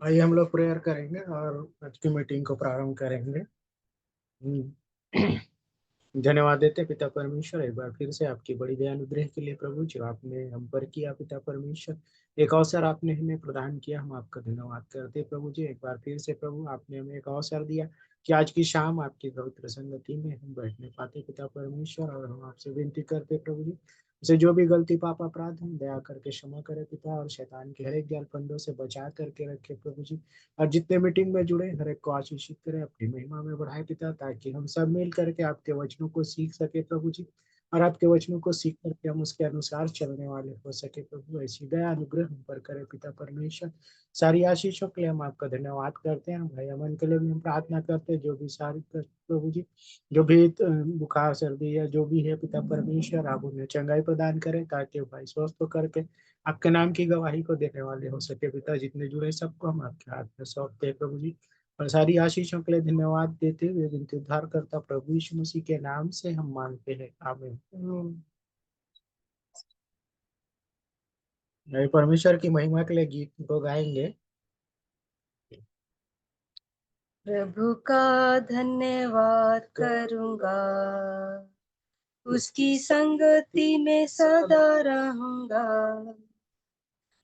आइए हम लोग प्रेयर करेंगे और आज की मीटिंग को प्रारंभ करेंगे। धन्यवाद देते पिता परमेश्वर, एक बार फिर से आपकी बड़ी दया अनुग्रह के लिए प्रभु, जो आपने हम पर किया पिता परमेश्वर। एक अवसर आपने हमें प्रदान किया, हम आपका धन्यवाद करते प्रभु जी। एक बार फिर से प्रभु आपने हमें एक अवसर दिया कि आज की शाम आपकी पवित्र संगति में हम बैठने पाते पिता परमेश्वर। और हम आपसे विनती करते प्रभु जी, उसे जो भी गलती पाप अपराध हम दया करके क्षमा करे पिता, और शैतान के हर एक जाल फंदों से बचा करके रखे प्रभु जी। और जितने मीटिंग में जुड़े हर एक को आशीषित करे, अपनी महिमा में बढ़ाए पिता, ताकि हम सब मिल करके आपके वचनों को सीख सके प्रभु जी। और आपके वचनों को सीख करके हम उसके अनुसार चलने वाले हो सके प्रभु। ऐसी दया अनुग्रह हम पर करे पिता परमेश्वर। सारी आशीषों के लिए हम आपका धन्यवाद करते हैं। भाई अमन के लिए भी हम प्रार्थना करते हैं, जो भी सारी प्रभु जी, जो भी बुखार सर्दी या जो भी है पिता परमेश्वर, आप उन्हें चंगाई प्रदान करें, ताकि भाई स्वस्थ होकर के आपके नाम की गवाही को देने वाले हो सके पिता। जितने जुड़े सबको हम आपके हाथ में सौंपते हैं प्रभु जी। और सारी आशीषों के लिए धन्यवाद देते हुए विनती उद्धार करता प्रभु यीशु मसीह के नाम से हम मांगते हैं, आमीन। मैं परमेश्वर की महिमा के लिए गीत को गाएंगे। प्रभु का धन्यवाद करूंगा, उसकी संगति में सदा रहूंगा।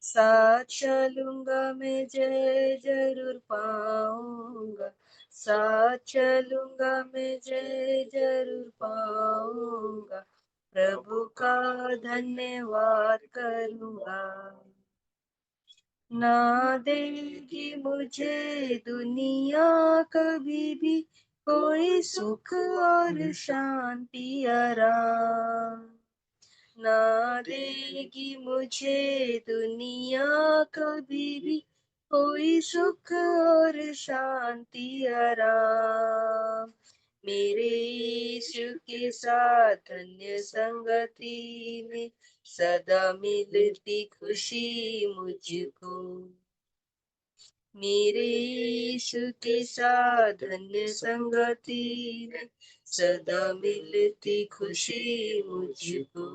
साथ चलूंगा मैं, जय जरूर पाऊंगा। साथ चलूंगा मैं, जय जरूर पाऊंगा। प्रभु का धन्यवाद करूंगा। ना देगी मुझे दुनिया कभी भी कोई सुख और शांति आराम। ना देगी मुझे दुनिया कभी भी कोई सुख और शांति आराम। मेरे यीशु के साथ अन्य संगति में सदा मिलती खुशी मुझको। मेरे यीशु के साथ अन्य संगति में सदा मिलती खुशी मुझको।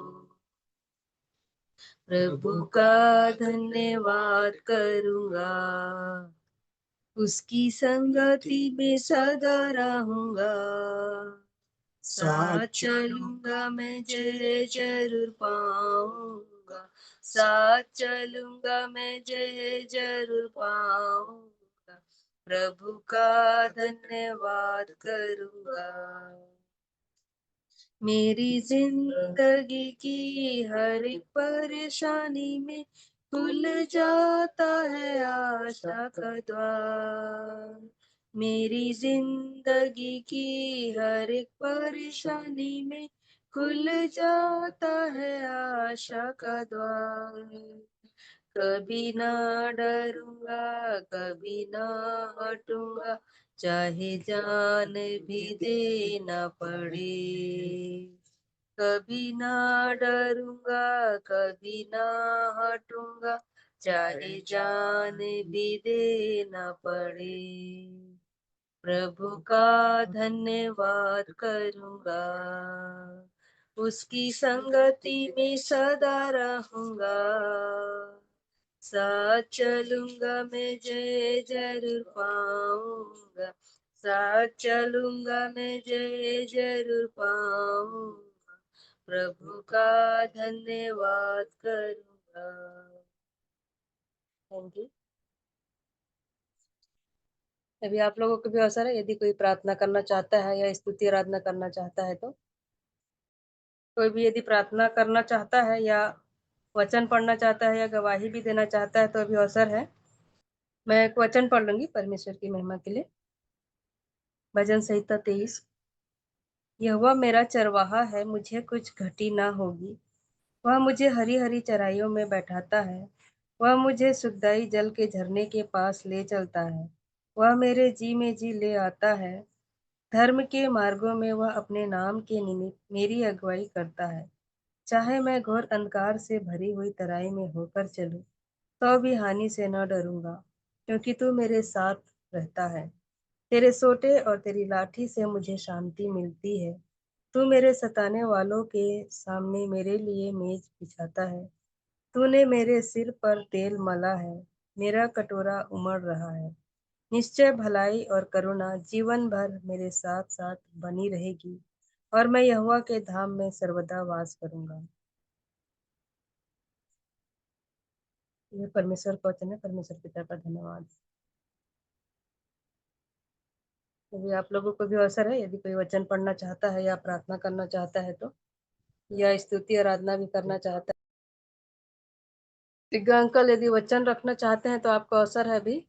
प्रभु का धन्यवाद करूंगा, उसकी संगति में सदा रहूंगा। साथ चलूंगा मैं, जय जरूर पाऊंगा। साथ चलूंगा मैं, जय जरूर पाऊंगा। प्रभु का धन्यवाद करूंगा। मेरी जिंदगी की हर एक परेशानी में खुल जाता है आशा का द्वार। मेरी जिंदगी की हर एक परेशानी में खुल जाता है आशा का द्वार। कभी ना डरूंगा, कभी ना हटूंगा, चाहे जान भी देना पड़े। कभी ना डरूंगा, कभी ना हटूंगा, चाहे जान भी देना पड़े। प्रभु का धन्यवाद करूंगा, उसकी संगति में सदा रहूंगा। साथ चलूंगा मैं, जय जरूर पाऊंगा। साथ चलूंगा मैं, जय जरूर पाऊंगा। प्रभु का धन्यवाद करूंगा। Thank you. अभी आप लोगों को भी अवसर है, यदि कोई प्रार्थना करना चाहता है या स्तुति आराधना करना चाहता है, तो कोई भी यदि प्रार्थना करना चाहता है या वचन पढ़ना चाहता है या गवाही भी देना चाहता है, तो अभी अवसर है। मैं एक वचन पढ़ लूंगी परमेश्वर की महिमा के लिए। भजन संहिता 23। यहोवा मेरा चरवाहा है, मुझे कुछ घटी ना होगी। वह मुझे हरी हरी चराइयों में बैठाता है। वह मुझे सुखदाई जल के झरने के पास ले चलता है। वह मेरे जी में जी ले आता है। धर्म के मार्गों में वह अपने नाम के निमित्त मेरी अगुवाई करता है। चाहे मैं घोर अंधकार से भरी हुई तराई में होकर चलूं, तो भी हानि से न डरूंगा, क्योंकि तू मेरे साथ रहता है। तेरे सोटे और तेरी लाठी से मुझे शांति मिलती है। तू मेरे सताने वालों के सामने मेरे लिए मेज बिछाता है। तूने मेरे सिर पर तेल मला है। मेरा कटोरा उमड़ रहा है। निश्चय भलाई और करुणा जीवन भर मेरे साथ साथ बनी रहेगी और मैं यहोवा के धाम में सर्वदा वास करूंगा। ये परमेश्वर का वचन है। परमेश्वर पिता का धन्यवाद। यदि आप लोगों को भी अवसर है, यदि कोई वचन पढ़ना चाहता है या प्रार्थना करना चाहता है तो, या स्तुति आराधना भी करना चाहता है। दिग्गा अंकल यदि वचन रखना चाहते हैं तो आपको अवसर है अभी।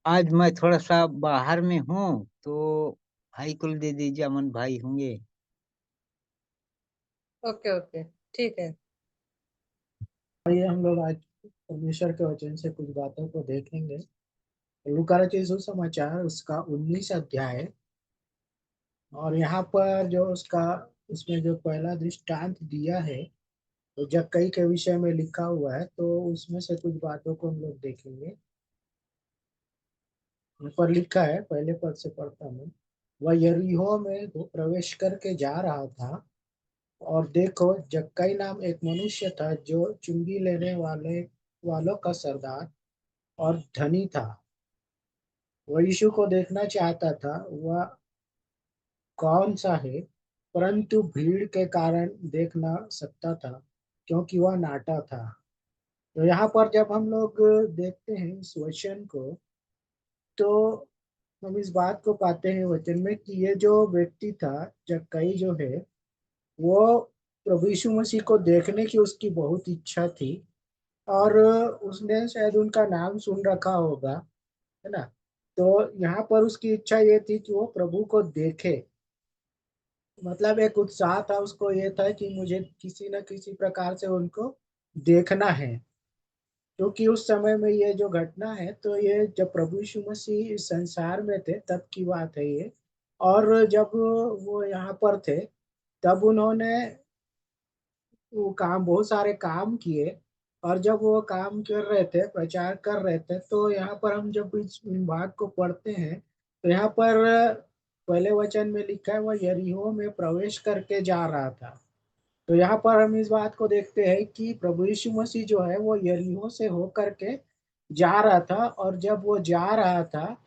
आज मैं थोड़ा सा बाहर में हूँ, तो भाई को दे दीजिए, अमन भाई होंगे। ओके ओके, ठीक है। आइए हम लोग आज परमेश्वर के वचन से कुछ बातों को देखेंगे। लूका रचित सुसमाचार उसका 19 अध्याय, और यहाँ पर जो उसका उसमें जो पहला दृष्टांत दिया है तो जक्कई के विषय में लिखा हुआ है, तो उसमें से कुछ बातों को हम लोग देखेंगे। यहाँ पर लिखा है, पहले पद से पढ़ता हूँ। वह यरीहो में प्रवेश करके जा रहा था, और देखो जक्कई नाम एक मनुष्य था जो चुंगी लेने वालों का सरदार और धनी था। वह यीशु को देखना चाहता था, वह कौन सा है, परंतु भीड़ के कारण देख ना सकता था, क्योंकि वह नाटा था। तो यहाँ पर जब हम लोग देखते हैं इस वचन को, तो हम इस बात को पाते हैं वचन में कि ये जो व्यक्ति था, जक्कई जो है, वो प्रभु यीशु मसीह को देखने की उसकी बहुत इच्छा थी। और उसने शायद उनका नाम सुन रखा होगा, है ना। तो यहाँ पर उसकी इच्छा ये थी कि वो प्रभु को देखे। मतलब एक उत्साह था उसको, ये था कि मुझे किसी न किसी प्रकार से उनको देखना है। क्योंकि उस समय में ये जो घटना है, तो ये जब प्रभु यीशु मसीह इस संसार में थे तब की बात है ये। और जब वो यहाँ पर थे, तब उन्होंने वो काम, बहुत सारे काम किए। और जब वो काम कर रहे थे, प्रचार कर रहे थे, तो यहाँ पर हम जब इन बात को पढ़ते हैं, तो यहाँ पर पहले वचन में लिखा है वह यरीहो में प्रवेश करके जा रहा था। तो यहाँ पर हम इस बात को देखते हैं कि प्रभु यीशु मसीह जो है वो यरीहो से होकर के जा रहा था। और जब वो जा रहा था,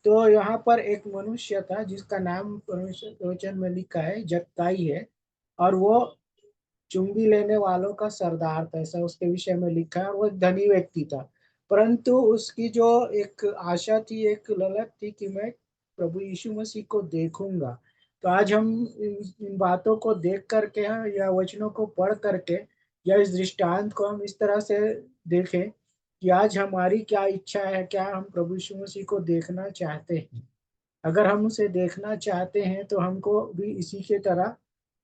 तो यहाँ पर एक मनुष्य था जिसका नाम परमेश्वर के वचन में लिखा है जक्काई है। और वो चुंगी लेने वालों का सरदार था, ऐसा उसके विषय में लिखा है। और वो एक धनी व्यक्ति था, परंतु उसकी जो एक आशा थी, एक ललक थी कि मैं प्रभु यीशु मसीह को देखूंगा। तो आज हम इन बातों को देख करके, या वचनों को पढ़ करके, या इस दृष्टांत को हम इस तरह से देखें कि आज हमारी क्या इच्छा है, क्या हम प्रभु यीशु मसीह को देखना चाहते हैं। अगर हम उसे देखना चाहते हैं तो हमको भी इसी के तरह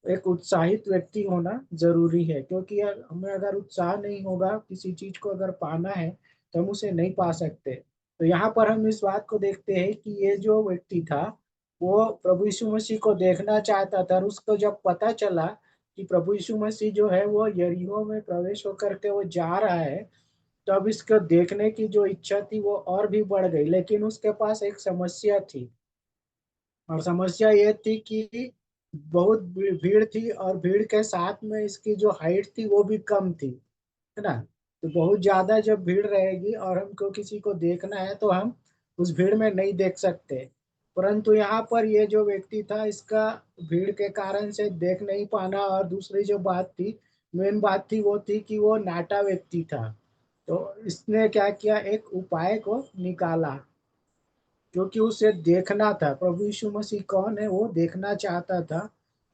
एक उत्साहित व्यक्ति होना जरूरी है। क्योंकि हमें अगर उत्साह नहीं होगा, किसी चीज को अगर पाना है, तो हम उसे नहीं पा सकते। तो यहाँ पर हम इस बात को देखते हैं कि ये जो व्यक्ति था, वो प्रभु यीशु मसीह को देखना चाहता था। और उसको जब पता चला कि प्रभु यीशु मसीह जो है वो यरीहो में प्रवेश होकर के वो जा रहा है, तो अब इसको देखने की जो इच्छा थी वो और भी बढ़ गई। लेकिन उसके पास एक समस्या थी, और समस्या ये थी कि बहुत भीड़ थी, और भीड़ के साथ में इसकी जो हाइट थी वो भी कम थी, है ना। तो बहुत ज्यादा जब भीड़ रहेगी और हमको किसी को देखना है, तो हम उस भीड़ में नहीं देख सकते। परंतु यहाँ पर ये जो व्यक्ति था, इसका भीड़ के कारण से देख नहीं पाना, और दूसरी जो बात थी, मेन बात थी, वो थी कि वो नाटा व्यक्ति था। तो इसने क्या किया, एक उपाय को निकाला, क्योंकि उसे देखना था प्रभु यीशु मसीह कौन है, वो देखना चाहता था।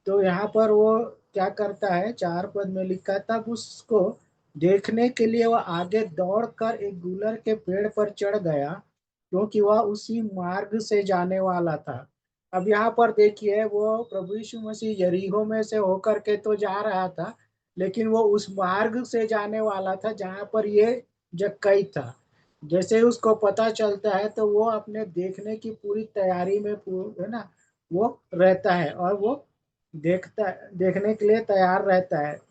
तो यहाँ पर वो क्या करता है, 4 पद में लिखा, तब उसको देखने के लिए वह आगे दौड़कर एक गुलर के पेड़ पर चढ़ गया, क्योंकि वह उसी मार्ग से जाने वाला था। अब यहाँ पर देखिए, वो प्रभु यीशु मसीह यरीहो में से होकर के तो जा रहा था, लेकिन वो उस मार्ग से जाने वाला था जहाँ पर ये जक्कई था। जैसे ही उसको पता चलता है, तो वो अपने देखने की पूरी तैयारी में है ना, वो रहता है, और वो देखने के लिए तैयार रहता है।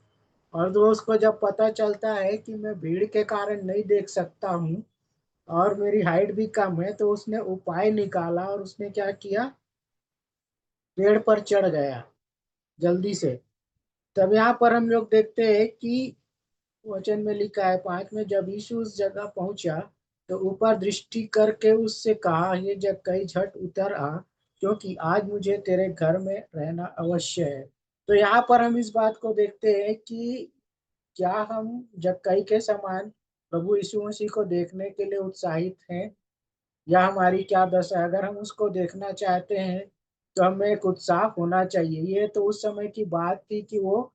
और तो उसको जब पता चलता है कि मैं भीड़ के कारण नहीं देख सकता हूँ, और मेरी हाइट भी कम है, तो उसने उपाय निकाला, और उसने क्या किया, पेड़ पर चढ़ गया जल्दी से। तब यहाँ पर हम लोग देखते हैं कि वचन में लिखा है 5 में, जब यीशु उस जगह पहुंचा तो ऊपर दृष्टि करके उससे कहा, ये जक्कई झट उतर आ, क्योंकि आज मुझे तेरे घर में रहना अवश्य है। तो यहाँ पर हम इस बात को देखते हैं कि क्या हम जक्कई के समान प्रभु यीशु मसीह को देखने के लिए उत्साहित हैं, या हमारी क्या दशा है। अगर हम उसको देखना चाहते हैं तो हमें एक उत्साह होना चाहिए। ये तो उस समय की बात थी कि वो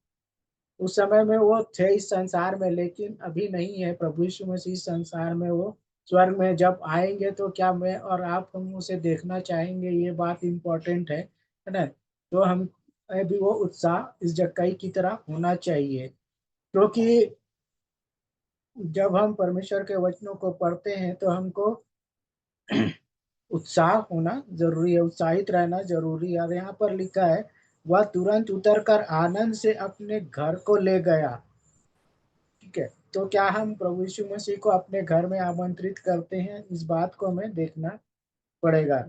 उस समय में वो थे इस संसार में, लेकिन अभी नहीं है प्रभु यीशु मसीह इस संसार में। वो स्वर्ग में जब आएंगे तो क्या मैं और आप हम उसे देखना चाहेंगे, ये बात इम्पोर्टेंट है ना। तो हम भी वो उत्साह इस जक्कई की तरह होना चाहिए, क्योंकि जब हम परमेश्वर के वचनों को पढ़ते हैं तो हमको उत्साह होना जरूरी है, उत्साहित रहना जरूरी है। और यहाँ पर लिखा है, वह तुरंत उतरकर आनंद से अपने घर को ले गया। ठीक है, तो क्या हम प्रभु यीशु मसीह को अपने घर में आमंत्रित करते हैं, इस बात को हमें देखना पड़ेगा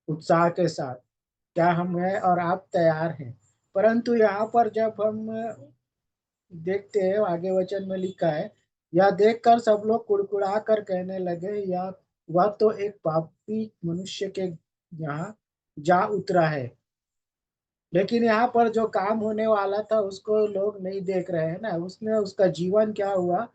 उत्साह के साथ। क्या हम हैं और आप तैयार हैं। परंतु यहाँ पर जब हम देखते हैं आगे वचन में लिखा है, यह देखकर सब लोग कुड़कुड़ा कर कहने लगे, या वह तो एक पापी मनुष्य के यहाँ जा उतरा है। लेकिन यहाँ पर जो काम होने वाला था उसको लोग नहीं देख रहे हैं ना। उसने उसका जीवन क्या हुआ,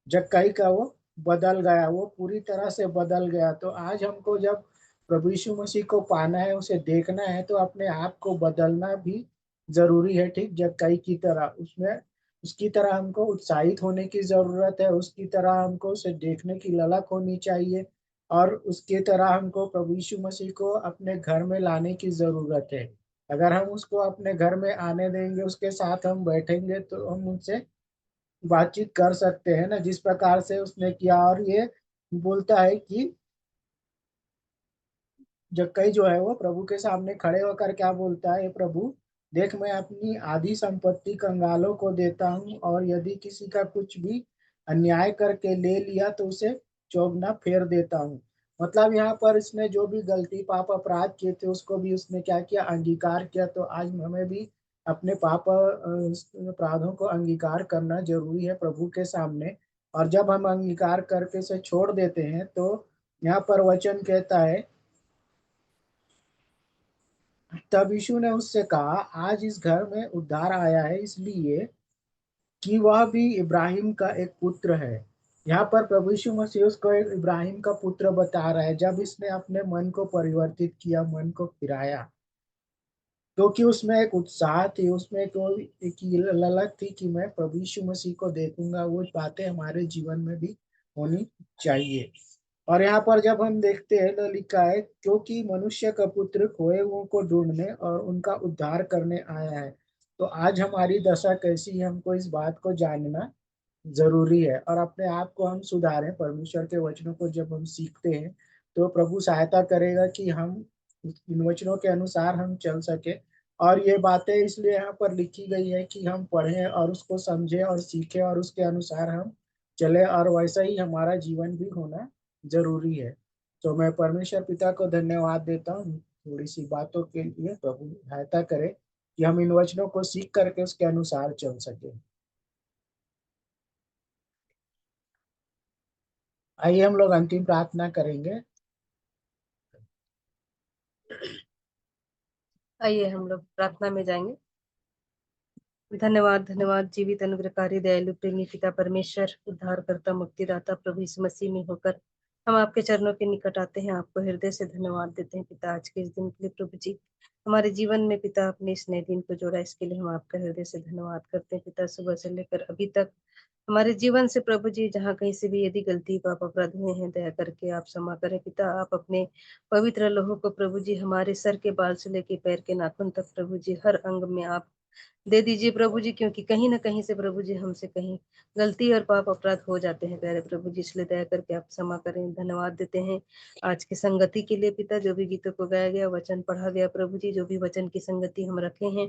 जक्कई का वो बदल गया, वो पूरी तरह से बदल गया। तो आज हमको जब प्रभु यीशु मसीह को पाना है, उसे देखना है, तो अपने आप को बदलना भी जरूरी है। ठीक जक्कई की तरह उसमें उसकी तरह हमको उत्साहित होने की जरूरत है, उसकी तरह हमको उसे देखने की ललक होनी चाहिए, और उसकी तरह हमको प्रभु यीशु मसीह को अपने घर में लाने की जरूरत है। अगर हम उसको अपने घर में आने देंगे, उसके साथ हम बैठेंगे, तो हम उनसे बातचीत कर सकते हैं ना, जिस प्रकार से उसने किया। और ये बोलता है कि जक्कई जो है वो प्रभु के सामने खड़े होकर क्या बोलता है, ये प्रभु देख, मैं अपनी आधी संपत्ति कंगालों को देता हूँ, और यदि किसी का कुछ भी अन्याय करके ले लिया तो उसे चौगुना फेर देता हूँ। मतलब यहाँ पर इसने जो भी गलती पाप अपराध किए थे उसको भी उसने क्या किया, अंगीकार किया। तो आज हमें भी अपने पाप अपराधों को अंगीकार करना जरूरी है प्रभु के सामने। और जब हम अंगीकार करके उसे छोड़ देते हैं, तो यहाँ पर वचन कहता है, तब यीशु ने उससे कहा, आज इस घर में उद्धार आया है, इसलिए कि वह भी इब्राहिम का एक पुत्र है। यहाँ पर प्रभु यीशु मसीह उसको एक इब्राहिम का पुत्र बता रहा है। जब इसने अपने मन को परिवर्तित किया, मन को फिराया, क्योंकि उसमें एक उत्साह थी, उसमें कोई एक ललक थी कि मैं प्रभु यीशु मसीह को देखूंगा। वो बातें हमारे जीवन में भी होनी चाहिए। और यहाँ पर जब हम देखते हैं तो लिखा है, क्योंकि मनुष्य का पुत्र खोए हुओं को ढूंढने और उनका उद्धार करने आया है। तो आज हमारी दशा कैसी है, हमको इस बात को जानना जरूरी है, और अपने आप को हम सुधारें। परमेश्वर के वचनों को जब हम सीखते हैं तो प्रभु सहायता करेगा कि हम इन वचनों के अनुसार हम चल सके। और ये बातें इसलिए यहाँ पर लिखी गई है कि हम पढ़ें और उसको समझें और सीखें, और उसके अनुसार हम चले, और वैसा ही हमारा जीवन भी होना जरूरी है। तो मैं परमेश्वर पिता को धन्यवाद देता हूँ थोड़ी सी बातों के लिए। प्रभु सहायता करे कि हम इन वचनों को सीख करके उसके अनुसार चल सके। आइए हम लोग अंतिम प्रार्थना करेंगे। आइए हम लोग प्रार्थना में जाएंगे। धन्यवाद धन्यवाद जीवित अनुग्रहकारी दयालु प्रेमी पिता परमेश्वर, उद्धारकर्ता मुक्तिदाता प्रभु यीशु मसीह में होकर हम आपके चरणों के निकट आते हैं। आपको हृदय से धन्यवाद देते हैं पिता, आज के इस दिन के लिए। प्रभु जी, हमारे जीवन में पिता अपने इस नए दिन को जोड़ा, इसके लिए हम आपका हृदय से धन्यवाद करते हैं पिता। सुबह से लेकर अभी तक हमारे जीवन से प्रभु जी जहाँ कहीं से भी यदि गलती पाप अपराध हुए हैं, दया करके आप क्षमा करें पिता। आप अपने पवित्र लोहो को प्रभु जी हमारे सर के बाल से लेकर पैर के नाखून तक प्रभु जी हर अंग में आप दे दीजिए प्रभु जी, क्योंकि कहीं ना कहीं से प्रभु जी हमसे कहीं गलती और पाप अपराध हो जाते हैं प्यारे प्रभु जी, इसलिए दया करके आप क्षमा करें। धन्यवाद देते हैं आज की संगति के लिए पिता, जो भी गीतों को गाया गया, वचन पढ़ा गया प्रभु जी, जो भी वचन की संगति हम रखे हैं,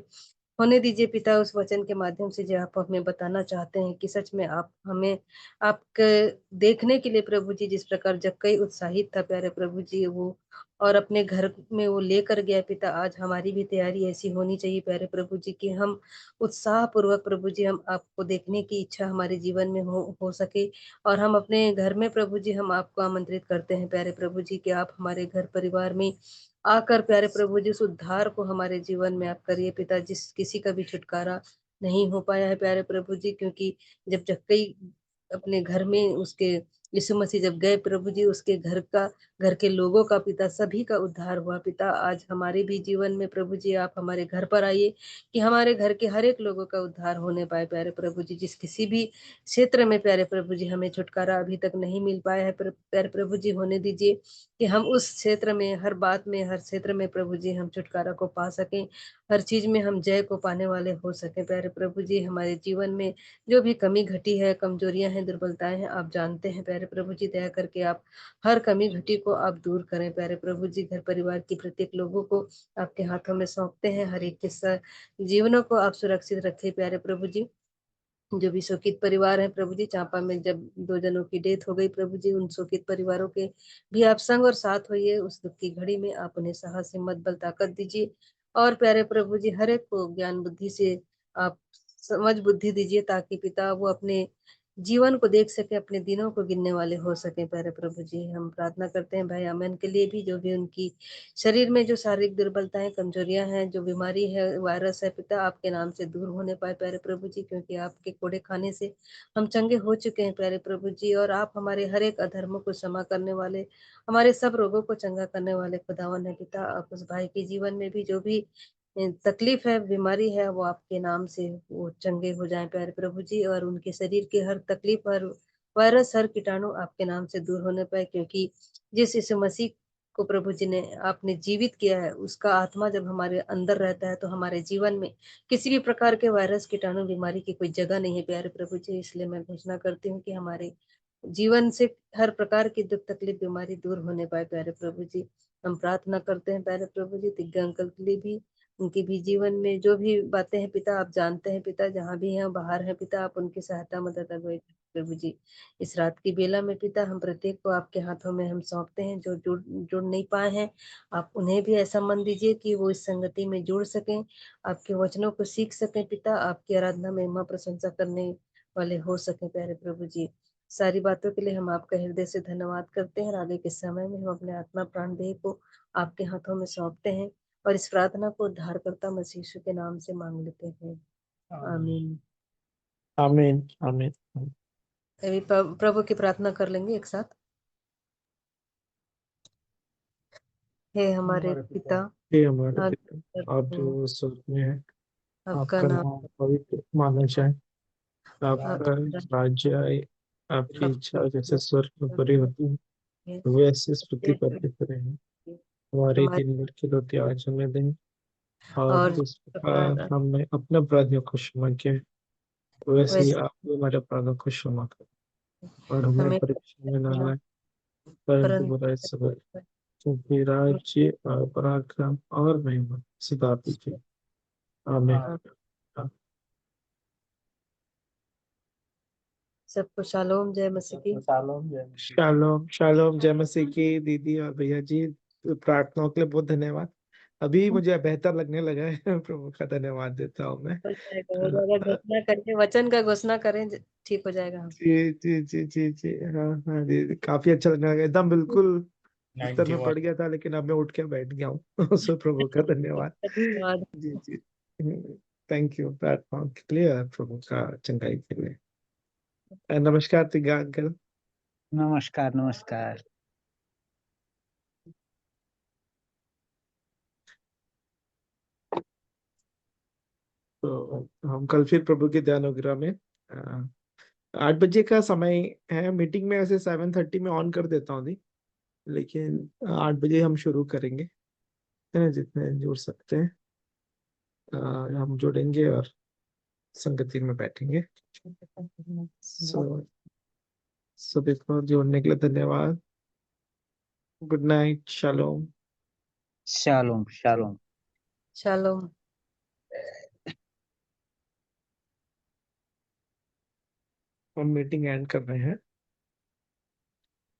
होने दीजिए पिता उस वचन के माध्यम से जो आप हमें बताना चाहते हैं कि सच में आप हमें आपके देखने के लिए प्रभु जी, जिस प्रकार जक्कई उत्साहित था प्यारे प्रभु जी, वो और अपने घर में वो लेकर गया पिता। आज हमारी भी तैयारी ऐसी होनी चाहिए प्यारे प्रभु जी कि हम उत्साह पूर्वक प्रभु जी हम आपको देखने की इच्छा हमारे जीवन में हो सके। और हम अपने घर में प्रभु जी हम आपको आमंत्रित करते हैं प्यारे प्रभु जी कि आप हमारे घर परिवार में आकर प्यारे प्रभु जी उस उद्धार को हमारे जीवन में आप करिए पिता, जिस किसी का भी छुटकारा नहीं हो पाया है प्यारे प्रभु जी। क्योंकि जब जक्कई अपने घर में उसके यीशु मसीह जब गए प्रभु जी, उसके घर के लोगों का पिता सभी का उद्धार हुआ पिता। आज हमारे भी जीवन में प्रभु जी आप हमारे घर पर आइए कि हमारे घर के हर एक लोगों का उद्धार होने पाए प्यारे प्रभु जी। जिस किसी भी क्षेत्र में प्यारे प्रभु जी हमें छुटकारा अभी तक नहीं मिल पाया है प्यारे प्रभु जी, होने दीजिए कि हम उस क्षेत्र में हर बात में हर क्षेत्र में प्रभु जी हम छुटकारा को पा सकें, हर चीज में हम जय को पाने वाले हो सके प्यारे प्रभु जी। हमारे जीवन में जो भी कमी घटी है, कमजोरियां हैं, दुर्बलताएं हैं, आप जानते हैं प्यारे प्रभु जी। दया करके आप हर कमी घटी को आप दूर करें प्यारे प्रभु जी। घर परिवार की प्रत्येक लोगों को आपके हाथों में सौंपते हैं, हर एक के जीवनों को आप सुरक्षित रखें प्यारे प्रभु जी। जो भी शोकित परिवार है प्रभु जी, चांपा में जब 2 जनों की डेथ हो गई प्रभु जी, उन शोकित परिवारों के भी आप संग और साथ होइए। उस दुख की घड़ी में आप उन्हें साहस, हिम्मत, बल, ताकत दीजिए। और प्यारे प्रभु जी हर एक को ज्ञान बुद्धि से आप समझ बुद्धि दीजिए, ताकि पिता वो अपने जीवन को देख सके, अपने दिनों को गिनने वाले हो सके प्यारे प्रभु जी। हम प्रार्थना करते हैं भाई अमन के लिए भी, जो भी उनकी शरीर में जो शारीरिक दुर्बलताएं, कमजोरियां हैं, जो बीमारी है, वायरस है पिता, आपके नाम से दूर होने पाए प्यारे प्रभु जी। क्योंकि आपके कोड़े खाने से हम चंगे हो चुके हैं प्यारे प्रभु जी। और आप हमारे हर एक अधर्मों को क्षमा करने वाले, हमारे सब रोगों को चंगा करने वाले खुदावन है पिता। आप उस भाई के जीवन में भी जो भी तकलीफ है, बीमारी है, वो आपके नाम से वो चंगे हो जाएं प्यारे प्रभु जी। और उनके शरीर की हर तकलीफ, हर वायरस, हर कीटाणु आपके नाम से दूर होने पाए। क्योंकि जिस यीशु मसीह को प्रभु जी ने आपने जीवित किया है, उसका आत्मा जब हमारे अंदर रहता है तो हमारे जीवन में किसी भी प्रकार के वायरस, कीटाणु, बीमारी की कोई जगह नहीं है प्यारे प्रभु जी। इसलिए मैं घोषणा करती हूँ कि हमारे जीवन से हर प्रकार की दुख, तकलीफ, बीमारी दूर होने पाए प्यारे प्रभु जी। हम प्रार्थना करते हैं प्यारे प्रभु जी दिग्गज अंकल के लिए भी, उनके भी जीवन में जो भी बातें हैं पिता आप जानते हैं पिता। जहाँ भी हैं बाहर हैं पिता, आप उनकी सहायता, मदद, अगुवाई प्रभु जी। इस रात की बेला में पिता हम प्रत्येक को आपके हाथों में हम सौंपते हैं। जो जुड़ नहीं पाए हैं, आप उन्हें भी ऐसा मन दीजिए कि वो इस संगति में जुड़ सकें, आपके वचनों को सीख सकें पिता, आपकी आराधना, महिमा, प्रशंसा करने वाले हो सके प्यारे प्रभु जी। सारी बातों के लिए हम आपका हृदय से धन्यवाद करते हैं। आगे के समय में हम अपने आत्मा, प्राण, देह को आपके हाथों में सौंपते हैं और इस प्रार्थना को उद्धारकर्ता मसीह यीशु के नाम से मांग लेते हैं, आमीन। आमीन आमीन। अभी प्रभु की प्रार्थना कर लेंगे एक साथ। हे हमारे पिता, हे हमारे आज पिता, आप जो स्वर्ग में हैं, आपका आपका नाम, नाम पवित्र माना जाए, आपका आपका राज्य आए, आपकी इच्छा जैसे स्वर्ग में पूरी होती है वैसे इस पृथ्वी पर भी पूरी है। हमारे हमारे दिन भर की रोटी आज हमें दें, और और जिस प्रकार हमने अपने अपराधियों को क्षमा किया है, वैसे ही वैसे आप भी हमारे अपराधों को क्षमा करें, और हमें हमें परीक्षा में न लाए, परंतु बुराई से बचाएं। क्योंकि राज्य और पराक्रम और महिमा सदा आपकी। आमीन। सबको शालोम, जय मसीह की। शालोम शालोम, जय मसीह की दीदी और भैया जी। प्रार्थनाओं के लिए बहुत धन्यवाद। अभी मुझे बेहतर लगने लगा है। प्रभु का धन्यवाद देता हूँ मैं। हो जाएगा, घोषणा करें, वचन का घोषणा करें, ठीक हो जाएगा। हम जी जी जी जी जी, हाँ हाँ जी, काफी अच्छा लगने लगा, एकदम बिल्कुल बिस्तर में पड़ गया था, लेकिन अब मैं उठ के बैठ गया हूँ। सो प्रभु का धन्यवाद। धन्यवाद। जी जी, थैंक यू प्लेटफॉर्म के लिए और प्रभु का चंगाई के लिए। नमस्कार तिग्गा अंकल। नमस्कार नमस्कार। तो हम कल फिर प्रभु के ध्यान अनुग्रह में 8 बजे का समय है। मीटिंग में ऐसे 7:30 में ऑन कर देता हूँ, लेकिन 8 बजे हम शुरू करेंगे, है ना? जितने जुड़ सकते हैं हम जुड़ेंगे और संगति में बैठेंगे। सभी को जोड़ने के लिए धन्यवाद। Good night, shalom. Shalom shalom. Shalom. हम मीटिंग एंड कर रहे हैं।